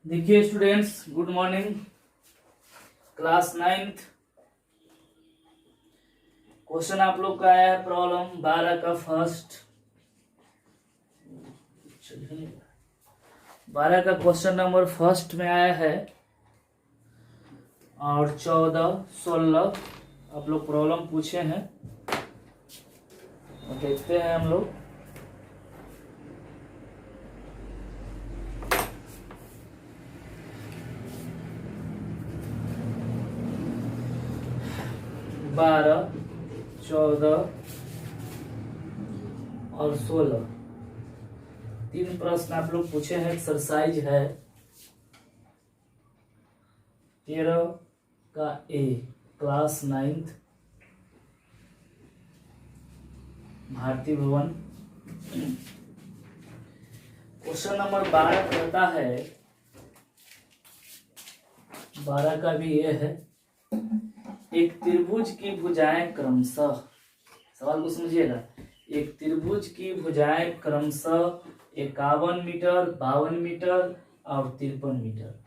देखिए students, good morning. Class 9th question आप लोग का आया है प्रॉब्लम 12 का फर्स्ट। 12 का क्वेश्चन नंबर फर्स्ट में आया है और 14, 16 आप लोग प्रॉब्लम पूछे हैं और देखते हैं हम लोग। बारह, 14 और 16 तीन प्रश्न आप लोग पूछे हैं। एक्सरसाइज है 13 का ए, क्लास 9th, भारती भवन। क्वेश्चन नंबर 12 कहता है, 12 का भी ये है, एक त्रिभुज की भुजाएं क्रमशः, सवाल को समझिएगा, एक त्रिभुज की भुजाएं क्रमशः 51 मीटर, 52 मीटर और 53 मीटर।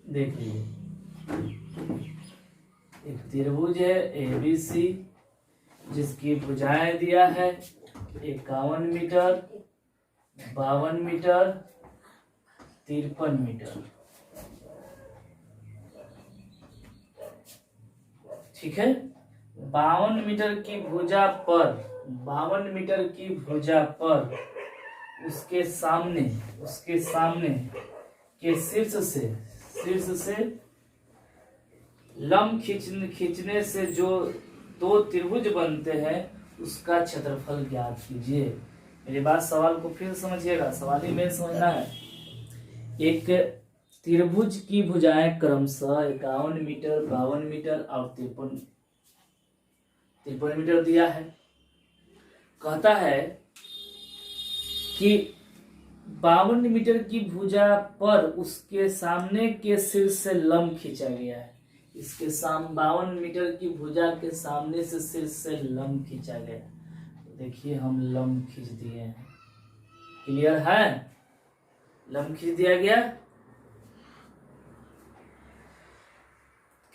देख लीजिए, एक त्रिभुज है ABC जिसकी भुजाएं दिया है 51 मीटर, 52 मीटर, 53 मीटर। ठीक है, 52 मीटर की भुजा पर, 52 मीटर की भुजा पर उसके सामने के शीर्ष से लंब खींचने से जो दो त्रिभुज बनते हैं उसका क्षेत्रफल ज्ञात कीजिए। मेरी बात, सवाल को फिर समझिएगा, सवाल ही में समझना है। एक त्रिभुज की भुजाएं क्रमशः 51 मीटर, 52 मीटर और 53 मीटर दिया है। कहता है कि 52 मीटर की भुजा पर उसके सामने के शीर्ष से लंब खींचा गया है। इसके 52 मीटर की भुजा के सामने से शीर्ष से लंब खींचा गया। तो देखिए, हम लंब खींच दिए हैं। क्लियर है? लंब खींच दिया गया।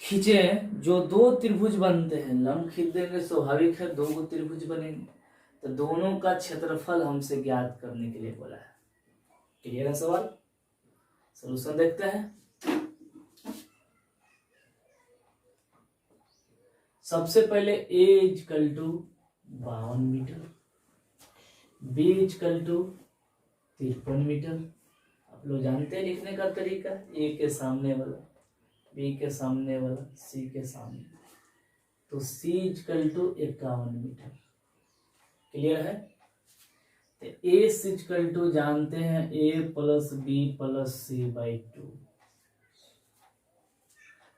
खींचे, जो दो त्रिभुज बनते हैं, लंब खींच देंगे, स्वाभाविक है 2 त्रिभुज बनेंगे, तो दोनों का क्षेत्रफल हमसे ज्ञात करने के लिए बोला है। क्लियर है सवाल? सॉल्यूशन देखते हैं। सबसे पहले A equal to 52 metre, B equal to 53 metre. आप लोग जानते हैं लिखने का तरीका, A के सामने वाला, B के सामने वाला, C के सामने, तो C equal to 51 metre. Clear है? तो A इक्वल टू जानते हैं A plus B plus C by 2।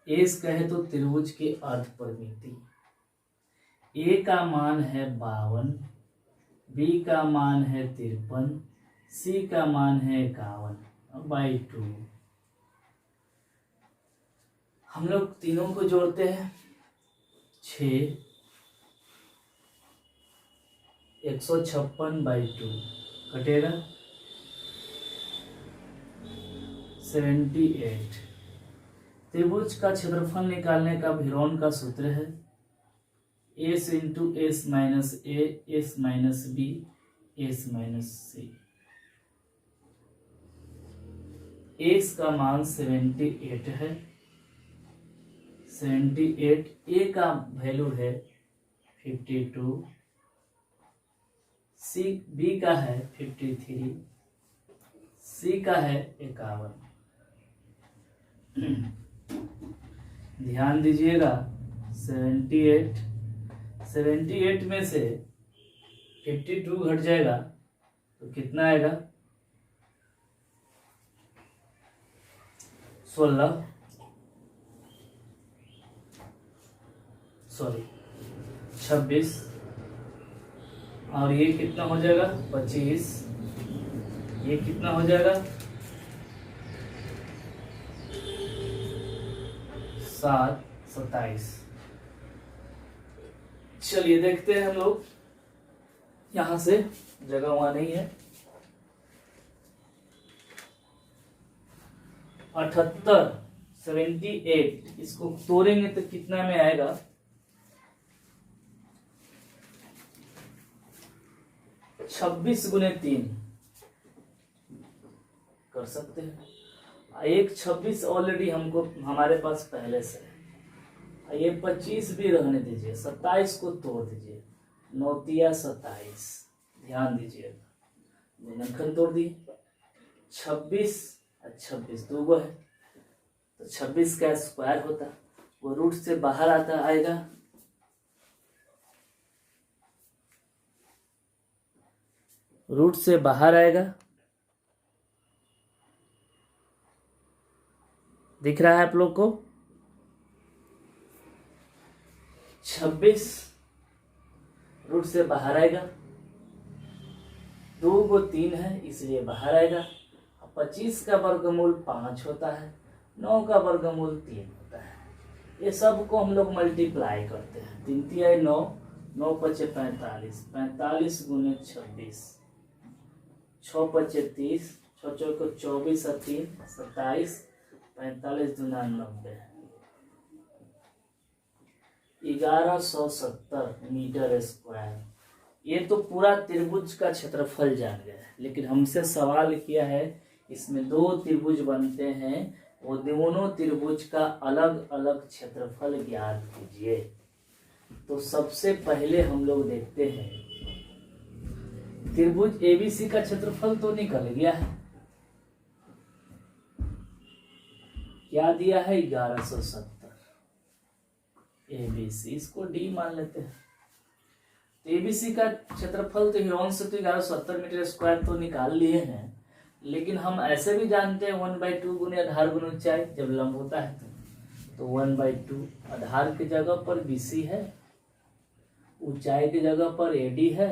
A कहे तो त्रिभुज के अर्ध परिमिति। A का मान है 52, B का मान है 53, C का मान है 51 बाई 2। हम लोग तीनों को जोड़ते हैं, 6, 156 बाई 2 कटेगा 78। त्रिभुज का क्षेत्रफल निकालने का भिरोन का सूत्र है S into S minus A, S minus B, S minus C। S का मान 78 है, 78। A का वैल्यू है 52, B का है 53, C का है 51। ध्यान दीजिएगा, 78 में से 52 घट जाएगा तो कितना आएगा? 26, और ये कितना हो जाएगा? 25। ये कितना हो जाएगा? 7, 27। चलिए देखते हैं हम लोग, यहां से जगह वहां नहीं है। 78, 78, इसको तोड़ेंगे तो कितना में आएगा? 26 गुने 3 कर सकते हैं। एक 26 ऑलरेडी हमको हमारे पास पहले से है। ये 25 भी रहने दीजिए, 27 को तोड़ दीजिए, 9 तिया 27, ध्यान दीजिएगा, गुणनखंड तोड़ दिए। 26 और 26 दो गो है, तो 26 का स्क्वायर होता, वो रूट से बाहर आता आएगा, रूट से बाहर आएगा, दिख रहा है आप लोग को? 26 रूट से बाहर आएगा, 2 को 3 है इसलिए बाहर आएगा। 25 का वर्गमूल 5 होता है, 9 का वर्गमूल 3 होता है। ये सब को हम लोग मल्टीप्लाई करते हैं, 3 तिया 9, 9 पचे 45, 45 गुने 26, 6 पचे 30, 6 चौको 24 और 3 27, 45 दूना 90, 1170 मीटर स्क्वायर। ये तो पूरा त्रिभुज का क्षेत्रफल जान गए, लेकिन हमसे सवाल किया है इसमें 2 त्रिभुज बनते हैं, वो दोनों त्रिभुज का अलग अलग क्षेत्रफल ज्ञात कीजिए। तो सबसे पहले हम लोग देखते हैं, त्रिभुज एबीसी का क्षेत्रफल तो निकल गया है, क्या दिया है? 1170 एबीसी, इसको डी मान लेते हैं। तो एबीसी का क्षेत्रफल तो हिरोन से तो 1170 मीटर स्क्वायर तो निकाल लिए हैं, लेकिन हम ऐसे भी जानते हैं 1/2 गुने आधार गुने ऊंचाई, जब लंब होता है तो 1/2 आधार की जगह पर बीसी है, ऊंचाई की जगह पर एडी है,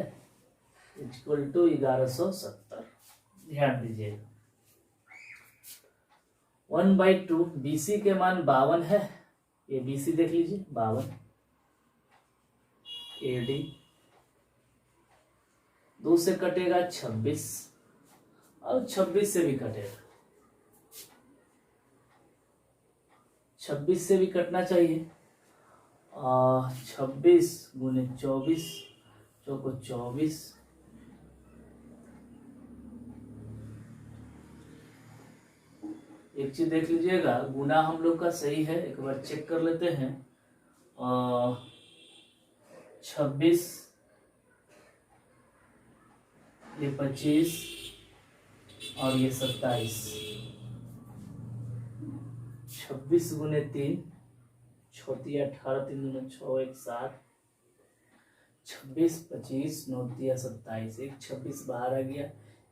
इक्वल टू 1170। ध्यान दीजिएगा, 1/2 बीसी के मान 52 है, ये बीसी देख लीजिए 52, एडी 2 से कटेगा 26 और 26 से भी कटेगा, 26 से भी कटना चाहिए। 26 गुने 24, चौको 24, एक चीज देख लीजिएगा, गुना हम लोग का सही है, एक बार चेक कर लेते हैं। 26, ये 25 और ये 27, 26 गुने 3, 6 तिया 18, 3 दूना 6, 1 7, 26 25, 9 तिया 27, एक 26 बाहर आ गया,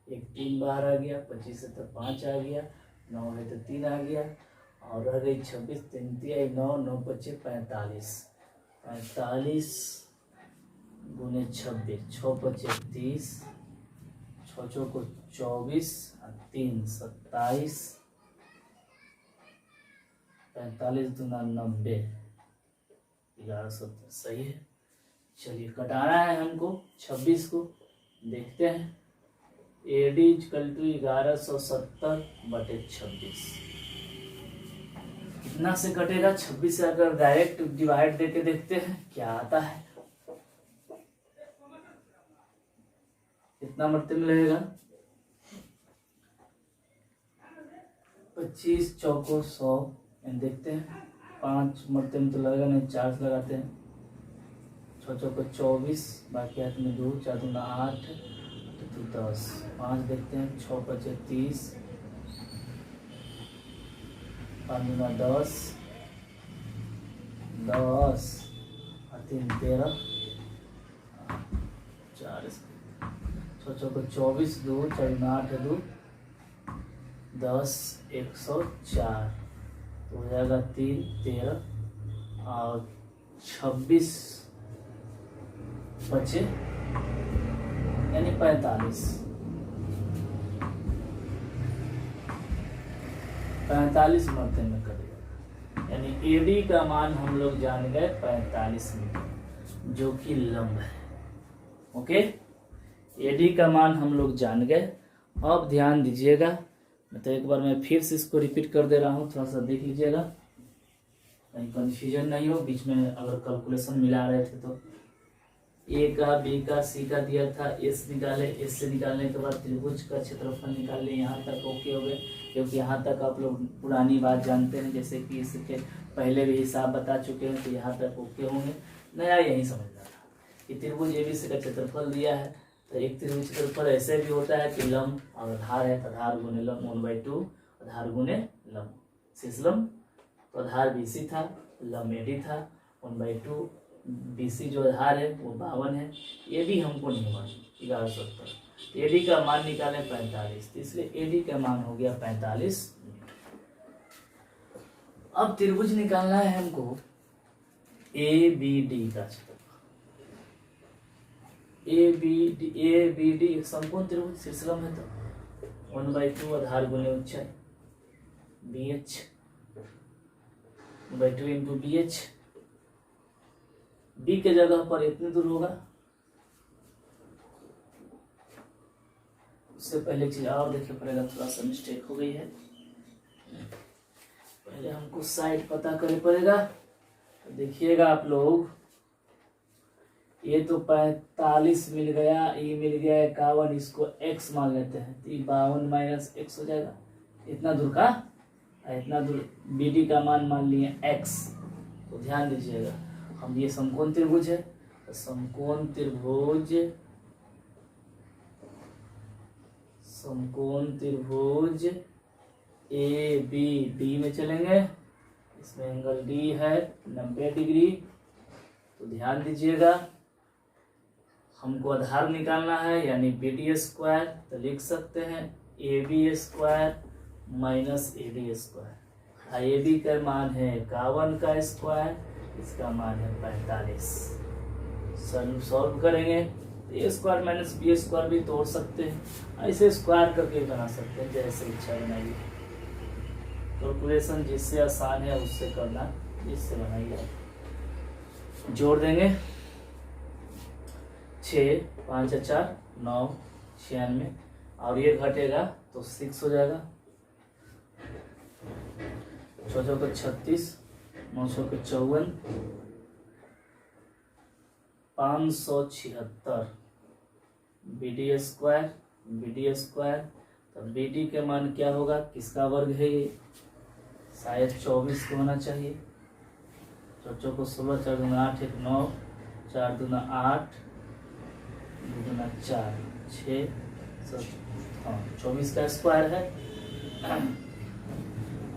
एक 3 बाहर आ गया, 25 से तो 5 आ गया, 9 है तो 3 आ गया, और रह गई 26, 3 तिया 9, 9 पचे 45, 45 गुने 26, 6 पचे 30, 6 चौको 24 और 3 27, 45 दूना 90, 1170 सही है। चलिए कटाना है हमको 26 को, देखते हैं। AD इक्वल टू 1170 बटे 26, कितना से कटेगा? 26 से अगर डायरेक्ट डिवाइड देके देखते हैं क्या आता है, कितना मरते में लगेगा? 25 चौको 100, देखते हैं 5 मरते में तो लगेगा नहीं, 4 से लगाते हैं, 6 चौको 24, बाकी हाथ में 2, 4 दूना 8, तो 10, 5 देखते हैं, 6 पचे 30, 5 दूना 10, 10 और 3 13, 4 6 चौको 24, 2 4 दूना 8 2, 10 104, तो हो जाएगा 3 13 और 26 बचे यानी 45, 45 मरते में कटेगा, यानी एडी का मान हम लोग जान गए 45 मीटर, जो कि लंब है। ओके, एडी का मान हम लोग जान गए। अब ध्यान दीजिएगा, तो एक बार मैं फिर से इसको रिपीट कर दे रहा हूँ, थोड़ा सा देख लीजिएगा, कहीं कन्फ्यूजन नहीं हो बीच में अगर कैलकुलेशन मिला रहे थे तो। ए का, बी का, सी का दिया था, एस निकाले, एस से निकालने के बाद त्रिभुज का क्षेत्रफल निकाल ले, यहाँ तक ओके हो गए। क्योंकि यहाँ तक आप लोग पुरानी बात जानते हैं, जैसे कि इसके पहले भी हिसाब बता चुके हैं, तो यहाँ तक ओके होंगे। नया यही समझना था कि त्रिभुज एबीसी का क्षेत्रफल दिया है, तो एक त्रिभुज क्षेत्रफल ऐसे भी होता है कि लंब और आधार है, तो आधार गुने लंब 1/2, आधार गुने लंब शेष लंब। तो आधार बीसी था, लंब एडी था, 1/2 बीसी जो आधार है वो 52 है। ये भी हमको नहीं मालूम 1170। एडी का मान निकालें 45, तो इसलिए एडी का मान हो गया 45 मीटर। अब त्रिभुज निकालना है हमको ए बी डी का क्षेत्रफल। ए बी डी एक समकोण त्रिभुज शीर्षलंब है, तो 1/2 आधार गुने ऊंचाई BH 1/2 इंटू BH। बी के जगह पर इतनी दूर होगा। उससे पहले चीज और देखना पड़ेगा, थोड़ा सा मिस्टेक हो गई है। पहले हमको साइड पता करना पड़ेगा। तो देखिएगा आप लोग, ये तो 45 मिल गया, ये मिल गया 51, इसको x मान लेते हैं, तो 52 माइनस x हो जाएगा। इतना दूर का, इतना दूर BD का मान लिए x। तो ध्यान दीजिएगा, हम ये समकोण त्रिभुज है, तो समकोण त्रिभुज ए बी डी में चलेंगे। इसमें एंगल डी है 90 डिग्री। तो ध्यान दीजिएगा, हमको आधार निकालना है, यानी BD स्क्वायर, तो लिख सकते हैं AB square minus AD square. AB का मान है 51 का स्क्वायर, इसका मान है 45। सॉल्व करेंगे तो ए स्क्वायर माइनस बी स्क्वायर भी तोड़ सकते हैं, ऐसे स्क्वायर करके बना सकते हैं, जैसे इच्छा बनाइए। कैलकुलेशन जिससे आसान है उससे करना, जिससे बनाइए। जोड़ देंगे 6 5 4 9 96, और ये घटेगा तो 6 हो जाएगा। 6 को 36, 9 को 54, 576 BD स्क्वायर। तो BD के मान क्या होगा, किसका वर्ग है ये, शायद 24 को होना चाहिए। 4 को 16, 4 दूना 8, 1 9, 4 दूना 8, 2 दूना 4, 6 हाँ 24 का स्क्वायर है।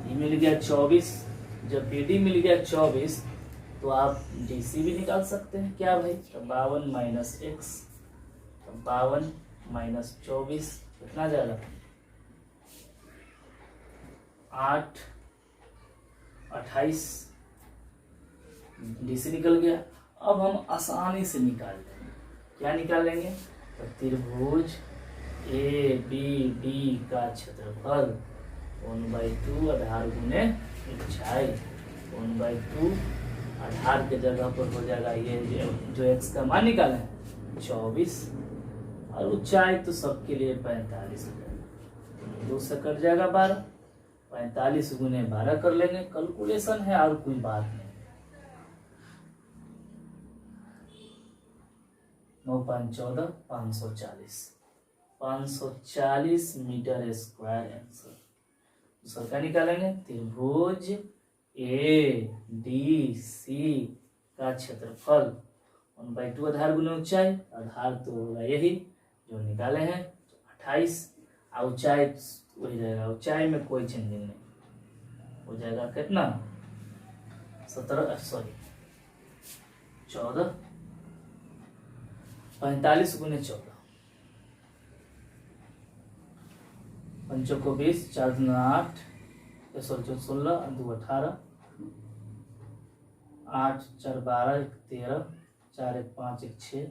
ये मिल गया 24। जब BD मिल गया 24, तो आप DC भी निकाल सकते हैं क्या भाई, तो 52 माइनस x, 52 माइनस 24 कितना जाएगा 8 28, DC निकल गया। अब हम आसानी से निकाल लेंगे, क्या निकाल लेंगे, तो त्रिभुज ABD का क्षेत्रफल 1/2 आधार गुने ऊंचाई। 1/2 आधार के जगह पर हो जाएगा ये जो x का मान निकाले हैं 24, और ऊंचाई तो सबके लिए 45 हो जाएगा। 2 से कट जाएगा 12, 45 गुने 12 कर लेंगे। कैलकुलेशन है और कोई बात नहीं। 9 5 14, 540 मीटर स्क्वायर आंसर। दूसरा क्या निकालेंगे, त्रिभुज ADC का क्षेत्रफल 1/2 आधार गुने ऊंचाई। आधार तो होगा यही जो निकाले हैं 28, और ऊंचाई वही रहेगा, ऊंचाई में कोई चेंजिंग नहीं हो जाएगा। कितना 14, 45 गुने 14, 5 को 20, 4 दूना 8, 16, 2 18, 8 4 12, 13, 4 1 5 1 6,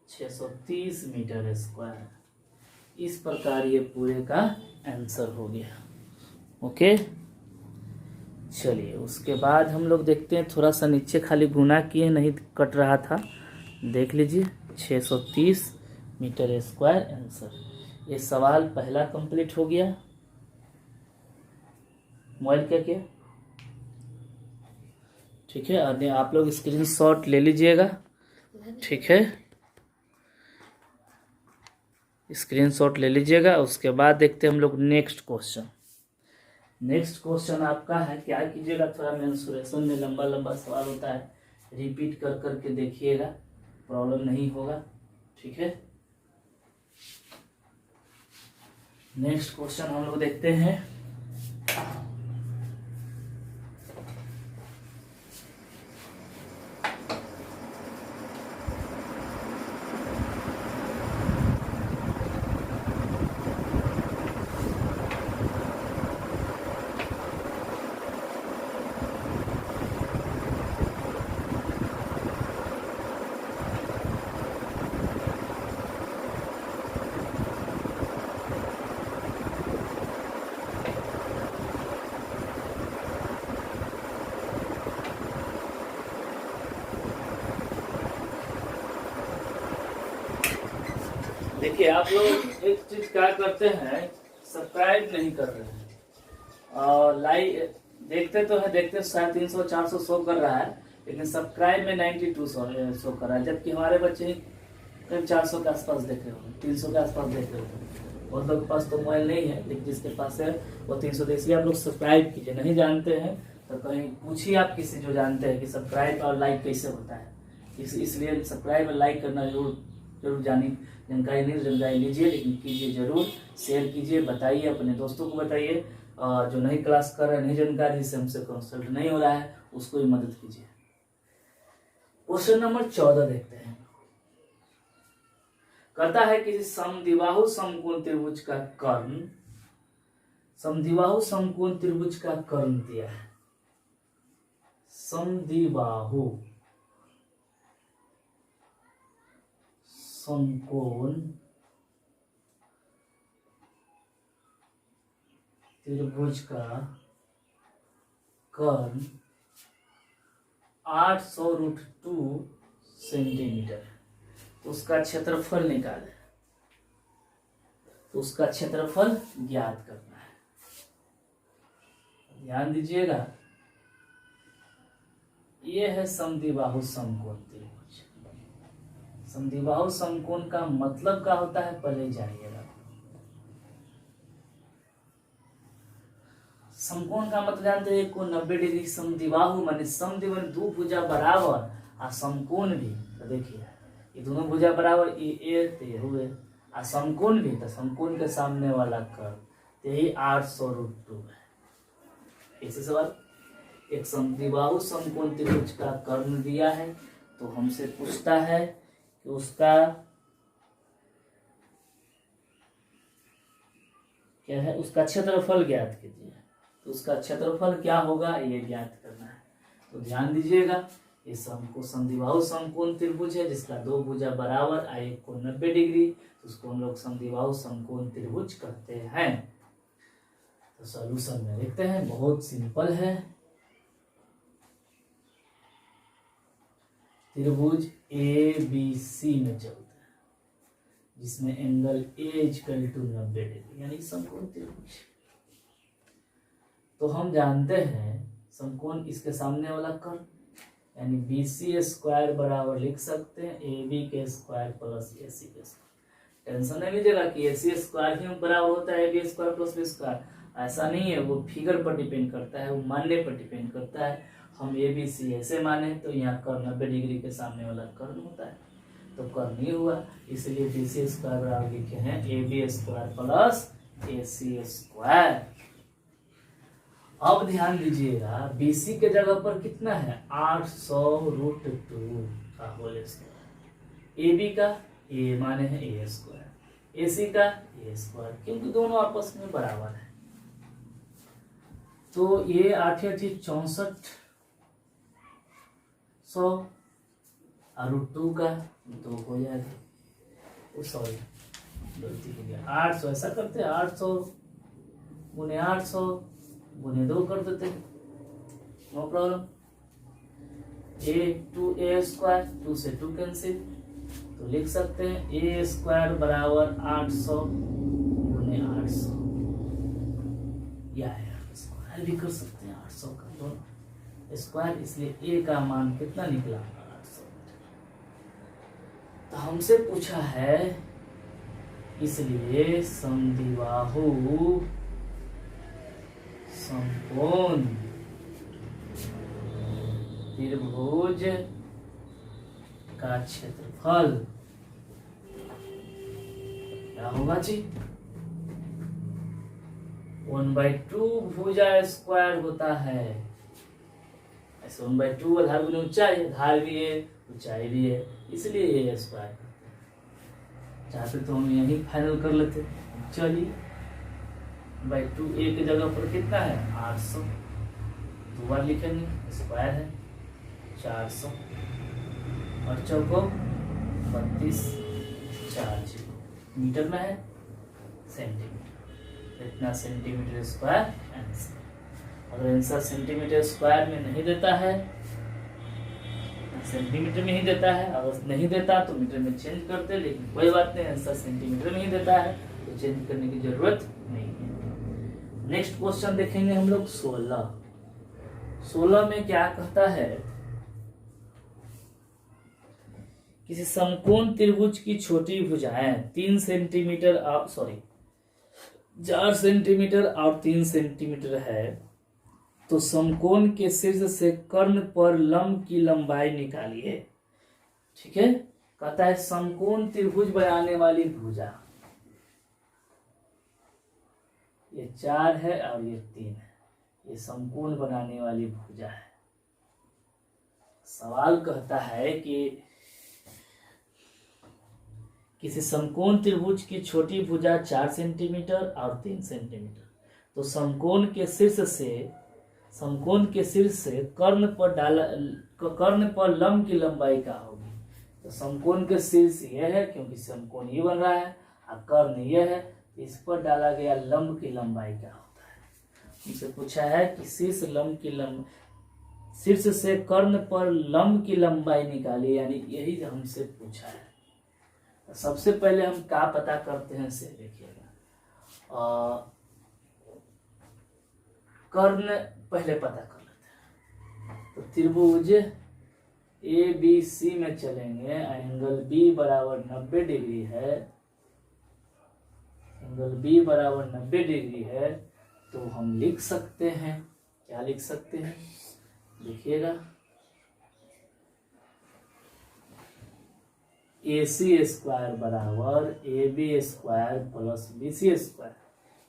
630 मीटर स्क्वायर। इस प्रकार ये पूरे का आंसर हो गया। ओके, चलिए उसके बाद हम लोग देखते हैं, थोड़ा सा नीचे खाली गुना किए, नहीं कट रहा था, देख लीजिए 630 मीटर स्क्वायर आंसर। ये सवाल पहला कंप्लीट हो गया। मोबाइल क्या किया? ठीक है, और आप लोग स्क्रीनशॉट ले लीजिएगा। ठीक है, स्क्रीनशॉट ले लीजिएगा। उसके बाद देखते हैं हम लोग नेक्स्ट क्वेश्चन। नेक्स्ट क्वेश्चन आपका है, क्या कीजिएगा, थोड़ा मेंसुरेशन में लंबा लंबा सवाल होता है, रिपीट कर करके देखिएगा, प्रॉब्लम नहीं होगा। ठीक है, नेक्स्ट क्वेश्चन हम लोग देखते हैं। देखिए, आप लोग एक चीज क्या करते हैं, सब्सक्राइब नहीं कर रहे हैं और लाइक देखते तो है, देखते 350 400 शो कर रहा है, लेकिन सब्सक्राइब में 92 शो कर रहा है, जबकि हमारे बच्चे करीब 400 के आसपास देख रहे होंगे, 300 के आसपास देख रहे होंगे। बहुत लोग के पास तो मोबाइल नहीं है, लेकिन जिसके पास है वो 300 दे। इसलिए आप लोग सब्सक्राइब कीजिए। नहीं जानते हैं तो कहीं पूछिए आप किसी जो जानते हैं कि सब्सक्राइब और लाइक कैसे होता है। इसलिए सब्सक्राइब और लाइक करना जरूर जानकारी नहीं जानकारी लीजिए, लेकिन कीजिए जरूर, शेयर कीजिए, बताइए, अपने दोस्तों को बताइए, और जो नहीं क्लास कर रहे, नहीं जानकारी, जिससे हमसे कंसल्ट नहीं हो रहा है, उसको भी मदद कीजिए। क्वेश्चन नंबर 14 देखते हैं। कहता है कि समद्विबाहु समकोण त्रिभुज का कर्ण, समद्विबाहु समकोण त्रिभुज का कर्ण दिया है। समद्विबाहु समकोण त्रिभुज का कर्ण 800√2 सेंटीमीटर। तो उसका क्षेत्रफल निकाले, तो उसका क्षेत्रफल ज्ञात करना है। ध्यान दीजिएगा, ये है समद्विबाहु समकोण त्रिभुज। समद्विबाहु समकोण का मतलब क्या होता है, पहले जानिएगा। समकोण का मतलब जानते हैं, को 90 डिग्री। समद्विबाहु माने समद्वि दो भुजा बराबर, आ समकोण भी, तो देखिए ये दोनों भुजा बराबर, ये हुए, आ समकोण भी, तो समकोण के सामने वाला कर्व, यही 800√2 है। ऐसे सवाल, एक समद्विबाहु समकोण त्रिभुज का कर्ण दिया है, तो हमसे पूछता है कि उसका क्या है, उसका क्षेत्रफल ज्ञात कीजिए। तो उसका क्षेत्रफल क्या होगा, ये ज्ञात करना है। तो ध्यान दीजिएगा, ये समद्विबाहु समकोण त्रिभुज है, जिसका दो भुजा बराबर, एक को 90 डिग्री, तो उसको हम लोग समद्विबाहु समकोण त्रिभुज कहते हैं। तो सॉल्यूशन में देखते हैं, बहुत सिंपल है। त्रिभुज ABC में चलता है, जिसमें एंगल A = 90 डिग्री, यानी समकोण त्रिभुज। तो हम जानते हैं समकोण, इसके सामने वाला कर्ण, यानी BC² बराबर लिख सकते हैं AB² + AC²। टेंशन नहीं लीजिएगा कि AC² ही बराबर होता है AB² + B²। ऐसा नहीं है, वो फिगर पर डिपेंड करता है, वो मानने पर डिपेंड करता है। हम ABC ऐसे माने, तो यहाँ कर्ण 90 डिग्री के सामने वाला कर्ण होता है, तो कर्ण ही हुआ। इसलिए BC² बराबर लिखे हैं AB² + AC²। अब ध्यान दीजिएगा, BC के जगह पर कितना है, 800√2 का होल स्क्वायर। AB का A माने है A², AC का A², क्योंकि दोनों आपस में बराबर है। तो ये 8 × 64 100 और √2 का 2 हो जाएगा। सॉरी, गलती हो गया, 800 ऐसा करते हैं, 800 × 800 × 2 कर देते हैं, नो प्रॉब्लम। A² 2 से 2 कैंसिल, तो लिख सकते हैं A² बराबर 800 800, या स्क्वायर भी कर सकते हैं 800 का दोनों स्क्वायर, इसलिए ए का मान कितना निकला 800। तो हमसे पूछा है, इसलिए समद्विबाहु समकोण त्रिभुज का क्षेत्रफल क्या होगा जी? 1/2 भुजा स्क्वायर होता है। ऐसे 1/2 आधार गुने ऊंचाई, आधार भी है ऊंचाई भी है, इसलिए ये स्क्वायर। चाहते तो हम यही फाइनल कर लेते। चलिए 2 ए की जगह पर कितना है 800, दो बार लिखेंगे, स्क्वायर है 400 और चौको 32 4 मीटर में है सेंटीमीटर, इतना सेंटीमीटर स्क्वायर आंसर। अगर आंसर सेंटीमीटर स्क्वायर में नहीं देता है, सेंटीमीटर में ही देता है, अगर नहीं देता तो मीटर में चेंज करते, लेकिन कोई बात नहीं, आंसर सेंटीमीटर में ही देता है तो चेंज करने की जरूरत नहीं है। नेक्स्ट क्वेश्चन देखेंगे हम लोग 16 में क्या कहता है, किसी समकोण त्रिभुज की छोटी भुजाएं 3 सेंटीमीटर 4 सेंटीमीटर और 3 सेंटीमीटर है, तो समकोण के शीर्ष से कर्ण पर लंब की लंबाई निकालिए। ठीक है, कहता है समकोण त्रिभुज बनाने वाली भुजा, ये 4 है और ये 3 है, ये समकोण बनाने वाली भुजा है। सवाल कहता है कि किसी समकोण त्रिभुज की छोटी भुजा 4 सेंटीमीटर और 3 सेंटीमीटर, तो समकोण के शीर्ष से कर्ण पर लंब की लंबाई क्या होगी? तो समकोण के शीर्ष यह है, क्योंकि समकोण ये बन रहा है और कर्ण यह है, इस पर डाला गया लंब की लंबाई क्या होता है? हमसे पूछा है कि शीर्ष से कर्ण पर लंब की लंबाई निकालिए, यानी यही हमसे पूछा है। सबसे पहले हम क्या पता करते हैं से देखिएगा, कर्ण पहले पता कर लेते हैं। तो त्रिभुज ABC में चलेंगे, एंगल B बराबर 90 डिग्री है, एंगल B बराबर 90 डिग्री है, तो हम लिख सकते हैं, क्या लिख सकते हैं देखिएगा, AC स्क्वायर बराबर AB square plus BC square,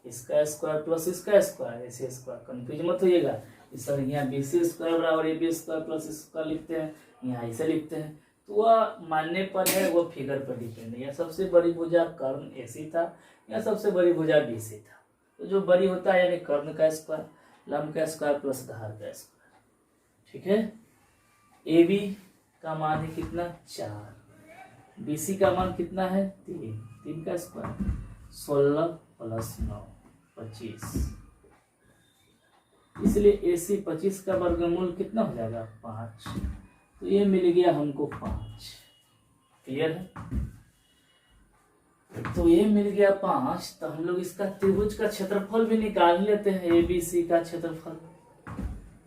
इसका स्क्वायर प्लस इसका स्क्वायर, AC स्क्वायर, कंफ्यूज मत होइएगा। इस सर यहाँ BC स्क्वायर बराबर AB स्क्वायर प्लस इसका लिखते हैं, यहाँ ऐसे लिखते हैं, तो वह मानने पर है, वो फिगर पर डिपेंड है। यहाँ सबसे बड़ी भुजा कर्ण AC था, यहाँ सबसे बड़ी भुजा BC था, तो जो बड़ी होता है यानी कर्ण का स्क्वायर, लंब का स्क्वायर प्लस धार का स्क्वायर। ठीक है, AB का मान है कितना 4, BC का मान कितना है 3 का स्क्वायर 16 प्लस 9 25, इसलिए AC 25 का वर्गमूल कितना हो जाएगा 5, तो ये मिल गया हमको 5। क्लियर है, तो ये मिल गया 5। तो हम लोग इसका त्रिभुज का क्षेत्रफल भी निकाल लेते हैं, ABC का क्षेत्रफल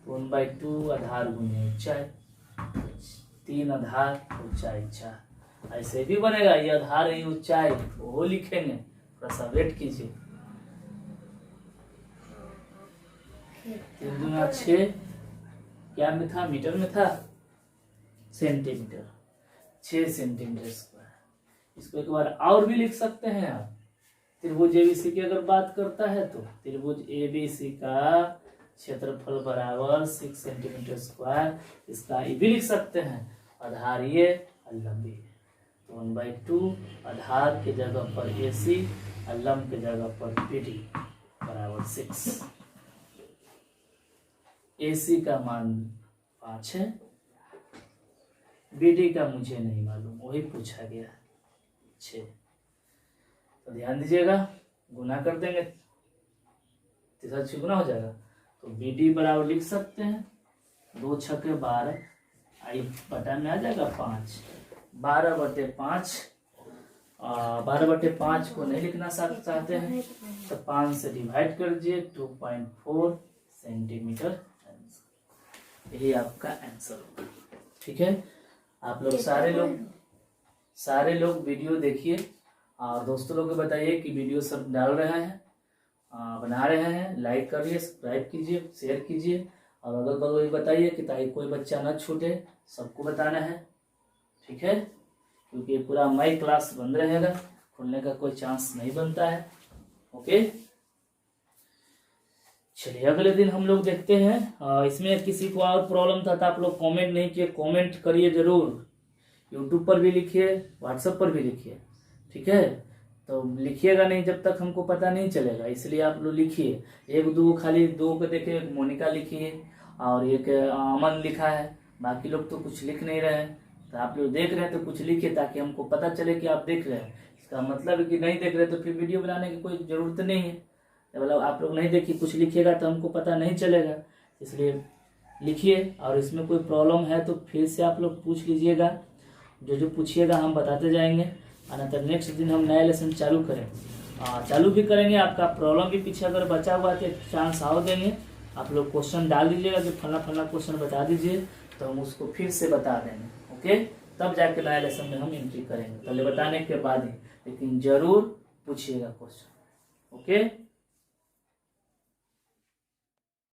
1/2 आधार गुने ऊंचाई, 3 आधार ऊंचाई 4, ऐसे भी बनेगा, ये आधार है ऊंचाई वो लिखेंगे, थोड़ा सा वेट कीजिए। 3 दूना 6, क्या में था मीटर में था सेंटीमीटर, 6 सेंटीमीटर स्क्वायर। इसको एक बार और भी लिख सकते हैं आप, त्रिभुज ABC की अगर बात करता है तो त्रिभुज ABC का क्षेत्रफल बराबर 6 सेंटीमीटर स्क्वायर, इसका ये भी लिख सकते हैं, आधार ये और लंबी है, 1/2 आधार के जगह पर AC और लंब के जगह पर BD बराबर 6। AC का मान 5 है, BD का मुझे नहीं मालूम, वही पूछा गया 6। तो ध्यान दीजिएगा, गुना कर देंगे, 3 6 गुना हो जाएगा, तो BD बराबर लिख सकते हैं 2 6 12, आई बटा में आ जाएगा 5, 12/5 12/5 को नहीं लिखना चाहते हैं तो 5 से डिवाइड कर दीजिए, 2.4 सेंटीमीटर आंसर। यही आपका आंसर होगा। ठीक है, आप लोग सारे लोग वीडियो देखिए और दोस्तों लोग को बताइए कि वीडियो सब डाल रहे हैं, बना रहे हैं, लाइक करिए, सब्सक्राइब कीजिए, शेयर कीजिए और अगल बगल भी बताइए कि ताकि कोई बच्चा न छूटे, सबको बताना है। ठीक है, क्योंकि ये पूरा माई क्लास बंद रहेगा, खुलने का कोई चांस नहीं बनता है। ओके, चलिए अगले दिन हम लोग देखते हैं। इसमें किसी को और प्रॉब्लम था तो आप लोग कमेंट नहीं किए, कमेंट करिए जरूर। यूट्यूब पर भी लिखिए, व्हाट्सएप पर भी लिखिए। ठीक है, तो लिखिएगा नहीं जब तक हमको पता नहीं चलेगा, इसलिए आप लोग लिखिए। एक दो खाली दो को देखे, मोनिका लिखी है और एक अमन लिखा है, बाकी लोग तो कुछ लिख नहीं रहे हैं। तो आप लोग देख रहे हैं तो कुछ लिखिए ताकि हमको पता चले कि आप देख रहे हैं। इसका मतलब है कि नहीं देख रहे तो फिर वीडियो बनाने की कोई जरूरत नहीं है। मतलब आप लोग नहीं देखिए, कुछ लिखिएगा तो हमको पता नहीं चलेगा, इसलिए लिखिए। और इसमें कोई प्रॉब्लम है तो फिर से आप लोग पूछ लीजिएगा, जो पूछिएगा हम बताते जाएंगे। अनंतर नेक्स्ट दिन हम नया लेसन चालू भी करेंगे। आपका प्रॉब्लम भी पीछे अगर बचा हुआ है तो चांस और देंगे। आप लोग क्वेश्चन डाल दीजिएगा कि फला क्वेश्चन बता दीजिए, तो हम उसको फिर से बता देंगे। ओके, तब जाके नया लेसन में हम एंट्री करेंगे, पहले बताने के बाद ही, लेकिन जरूर पूछिएगा क्वेश्चन। ओके।